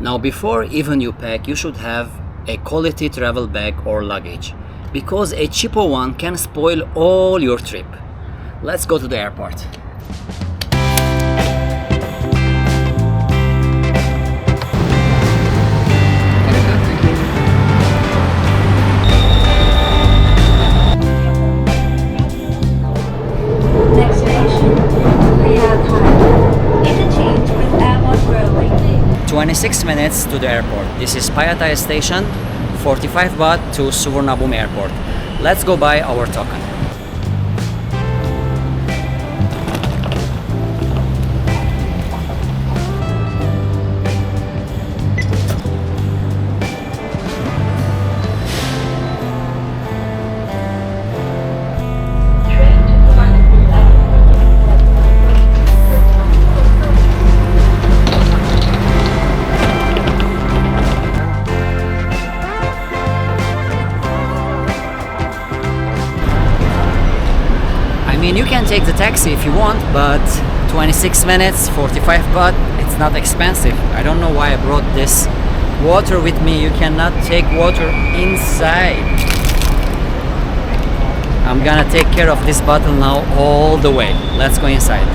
Now before even you pack, you should have a quality travel bag or luggage, because a cheaper one can spoil all your trip. Let's go to the airport. Next station, Thailand. Interchange with Airport Railway. 26 minutes to the airport. This is Payatai station, 45 baht to Suvarnabhumi airport. Let's go buy our token. I mean, you can take the taxi if you want, but 26 minutes, 45 baht, it's not expensive. I don't know why I brought this water with me. You cannot take water inside. I'm gonna take care of this bottle now all the way. Let's go inside.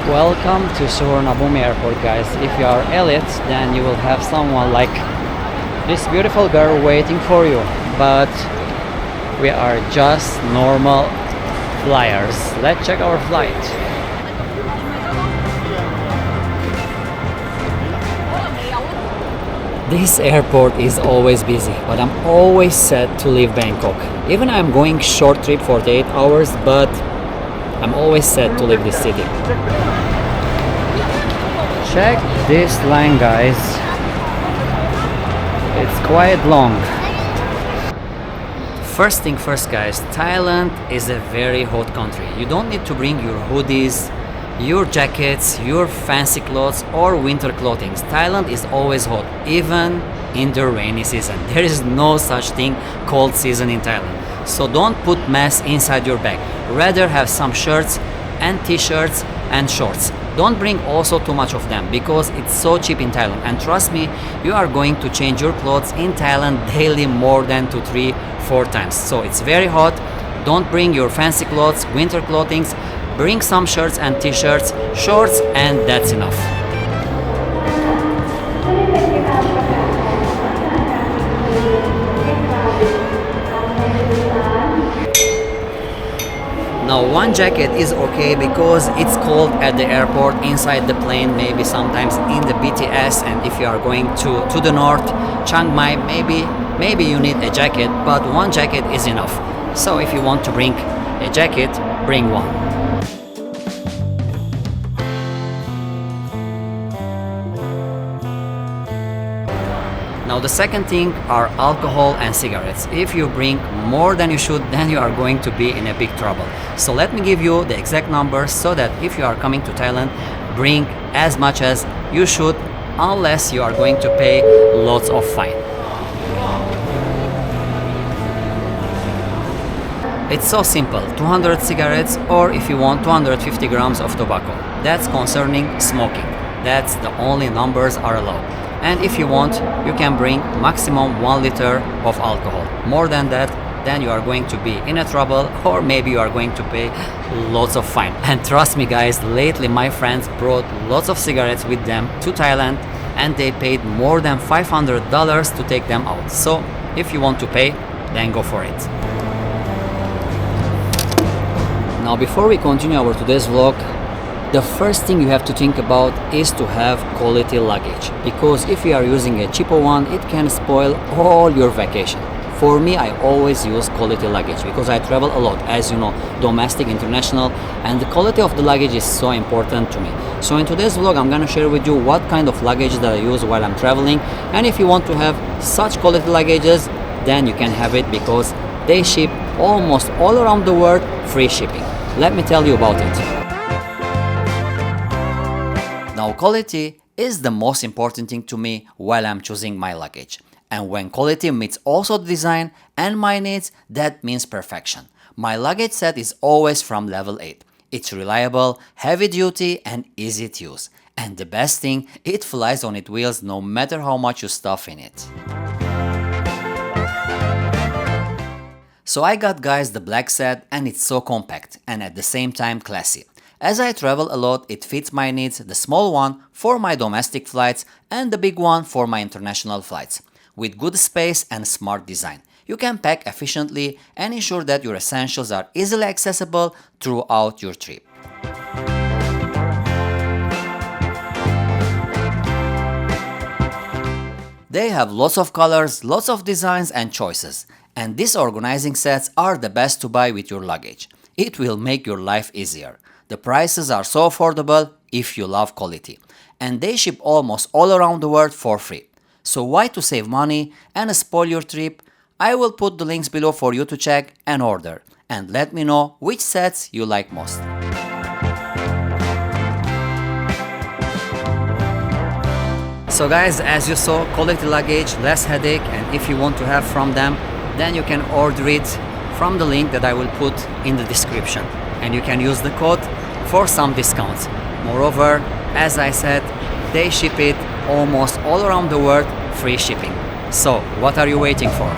Welcome to Suvarnabhumi airport, guys. If you are elite, then you will have someone like this beautiful girl waiting for you, but we are just normal flyers. Let's check our flight. This airport is always busy, but I'm always sad to leave Bangkok. Even I'm going short trip for 8 hours, but I'm always sad to leave this city. Check this line, guys. It's quite long. First thing first, guys, Thailand is a very hot country. You don't need to bring your hoodies, your jackets, your fancy clothes or winter clothing. Thailand is always hot, even in the rainy season. There is no such thing cold season in Thailand. So don't put mess inside your bag. Rather have some shirts and t-shirts and shorts. Don't bring also too much of them, because it's so cheap in Thailand. And trust me, you are going to change your clothes in Thailand daily more than 2, 3, 4 times. So it's very hot. Don't bring your fancy clothes, winter clothing. Bring some shirts and t-shirts, shorts, and that's enough. Now one jacket is okay because it's cold at the airport, inside the plane, maybe sometimes in the BTS, and if you are going to the north, Chiang Mai, maybe you need a jacket, but one jacket is enough. So if you want to bring a jacket, bring one. Now the second thing are alcohol and cigarettes. If you bring more than you should, then you are going to be in a big trouble. So let me give you the exact numbers so that if you are coming to Thailand, bring as much as you should, unless you are going to pay lots of fine. It's so simple, 200 cigarettes, or if you want 250 grams of tobacco. That's concerning smoking. That's the only numbers are allowed. And if you want, you can bring maximum 1 liter of alcohol. More than that, then you are going to be in a trouble, or maybe you are going to pay lots of fine. And trust me guys, lately my friends brought lots of cigarettes with them to Thailand, and they paid more than $500 to take them out. So if you want to pay, then go for it. Now before we continue our today's vlog, the first thing you have to think about is to have quality luggage, because if you are using a cheaper one, it can spoil all your vacation. For me, I always use quality luggage because I travel a lot, as you know, domestic, international, and the quality of the luggage is so important to me. So in today's vlog, I'm gonna share with you what kind of luggage that I use while I'm traveling, and if you want to have such quality luggages, then you can have it because they ship almost all around the world, free shipping. Let me tell you about it. Now, quality is the most important thing to me while I'm choosing my luggage. And when quality meets also the design and my needs, that means perfection. My luggage set is always from level 8. It's reliable, heavy duty and easy to use. And the best thing, it flies on its wheels no matter how much you stuff in it. So I got guys the black set and it's so compact and at the same time classy. As I travel a lot, it fits my needs, the small one for my domestic flights and the big one for my international flights. With good space and smart design, you can pack efficiently and ensure that your essentials are easily accessible throughout your trip. They have lots of colors, lots of designs and choices. And these organizing sets are the best to buy with your luggage. It will make your life easier. The prices are so affordable if you love quality. And they ship almost all around the world for free. So why to save money and spoil your trip? I will put the links below for you to check and order. And let me know which sets you like most. So guys, as you saw, quality luggage, less headache, and if you want to have from them, then you can order it from the link that I will put in the description. And you can use the code for some discounts. Moreover, as I said, they ship it almost all around the world, free shipping. So, what are you waiting for?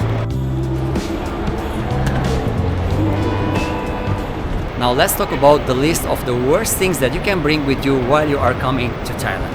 Now let's talk about the list of the worst things that you can bring with you while you are coming to Thailand.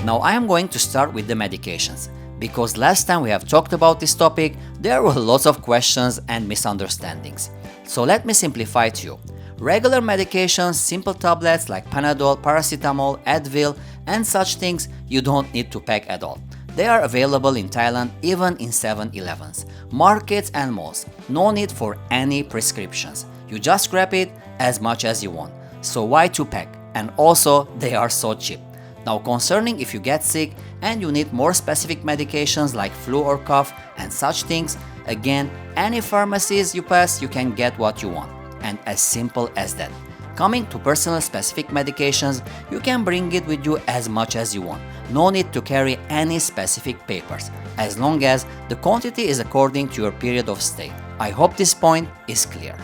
Now I am going to start with the medications, because last time we have talked about this topic, there were lots of questions and misunderstandings. So let me simplify to you. Regular medications, simple tablets like Panadol, paracetamol, Advil and such things you don't need to pack at all. They are available in Thailand even in 7-Elevens, markets and malls. No need for any prescriptions. You just grab it as much as you want. So why to pack? And also they are so cheap. Now concerning if you get sick and you need more specific medications like flu or cough and such things, again, any pharmacies you pass you can get what you want. And as simple as that. Coming to personal specific medications, you can bring it with you as much as you want. No need to carry any specific papers, as long as the quantity is according to your period of stay. I hope this point is clear.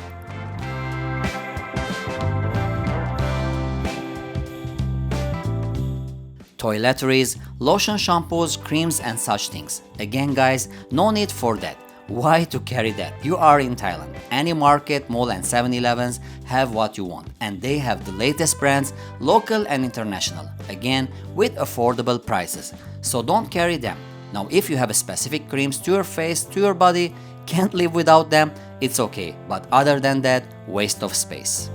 Toiletries, lotion, shampoos, creams and such things. Again guys, no need for that. Why to carry that? You are in Thailand. Any market, mall and 7-Elevens have what you want. And they have the latest brands, local and international. Again, with affordable prices. So don't carry them. Now if you have specific creams to your face, to your body, can't live without them, it's okay. But other than that, waste of space.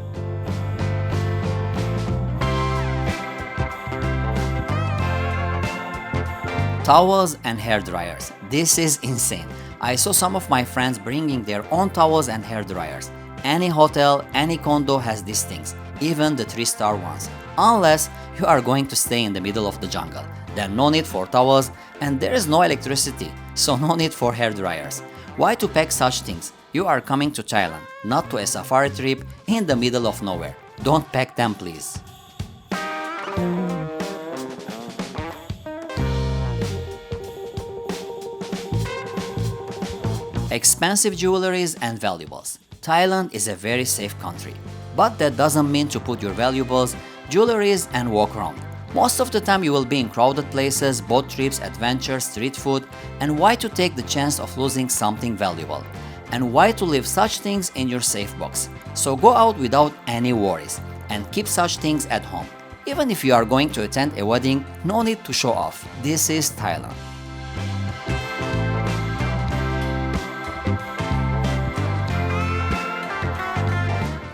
Towels and hair dryers. This is insane. I saw some of my friends bringing their own towels and hair dryers. Any hotel, any condo has these things, even the 3-star ones. Unless you are going to stay in the middle of the jungle. Then no need for towels and there is no electricity, so no need for hair dryers. Why to pack such things? You are coming to Thailand, not to a safari trip in the middle of nowhere. Don't pack them please. Expensive jewelries and valuables. Thailand is a very safe country, but that doesn't mean to put your valuables, jewelries and walk around. Most of the time you will be in crowded places, boat trips, adventures, street food, and why to take the chance of losing something valuable? And why to leave such things in your safe box? So go out without any worries and keep such things at home. Even if you are going to attend a wedding, no need to show off. This is Thailand.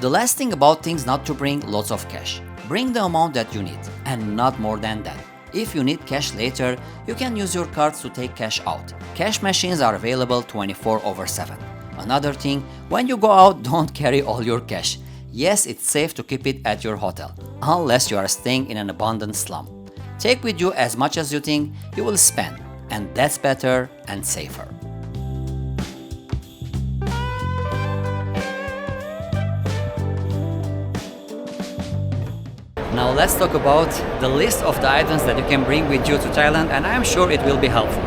The last thing about things not to bring lots of cash. Bring the amount that you need and not more than that. If you need cash later, you can use your cards to take cash out. Cash machines are available 24/7. Another thing, when you go out, don't carry all your cash. Yes, it's safe to keep it at your hotel, unless you are staying in an abandoned slum. Take with you as much as you think you will spend, and that's better and safer. Now let's talk about the list of the items that you can bring with you to Thailand, and I am sure it will be helpful.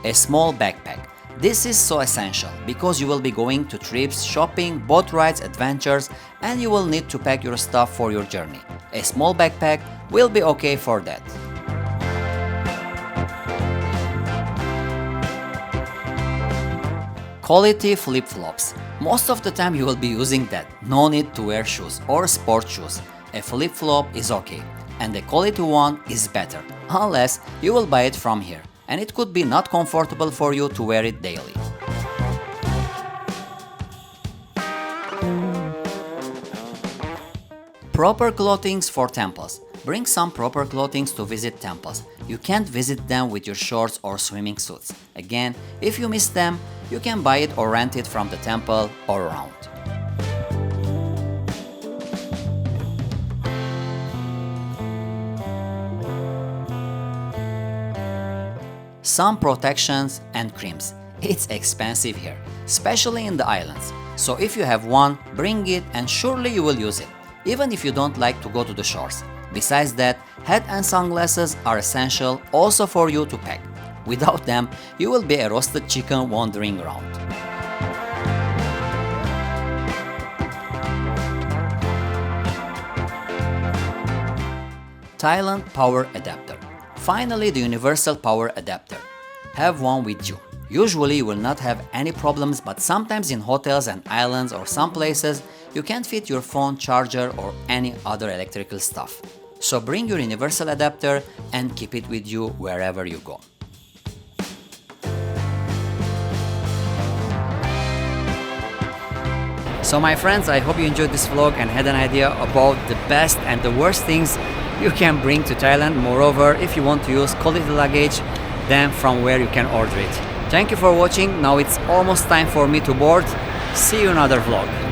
A small backpack. This is so essential because you will be going to trips, shopping, boat rides, adventures, and you will need to pack your stuff for your journey. A small backpack will be okay for that. Quality flip-flops. Most of the time you will be using that. No need to wear shoes or sport shoes. A flip-flop is okay, and the quality one is better, unless you will buy it from here, and it could be not comfortable for you to wear it daily. Proper clothings for temples. Bring some proper clothings to visit temples. You can't visit them with your shorts or swimming suits. Again, if you miss them, you can buy it or rent it from the temple or around. Some protections and creams. It's expensive here, especially in the islands. So if you have one, bring it and surely you will use it, even if you don't like to go to the shores. Besides that, hat and sunglasses are essential also for you to pack. Without them, you will be a roasted chicken wandering around. Thailand power adapter. Finally, the universal power adapter. Have one with you. Usually you will not have any problems, but sometimes in hotels and islands or some places, you can't fit your phone charger or any other electrical stuff. So bring your universal adapter and keep it with you wherever you go. So my friends, I hope you enjoyed this vlog and had an idea about the best and the worst things you can bring to Thailand. Moreover, if you want to use quality luggage, then from where you can order it. Thank you for watching. Now it's almost time for me to board. See you in another vlog.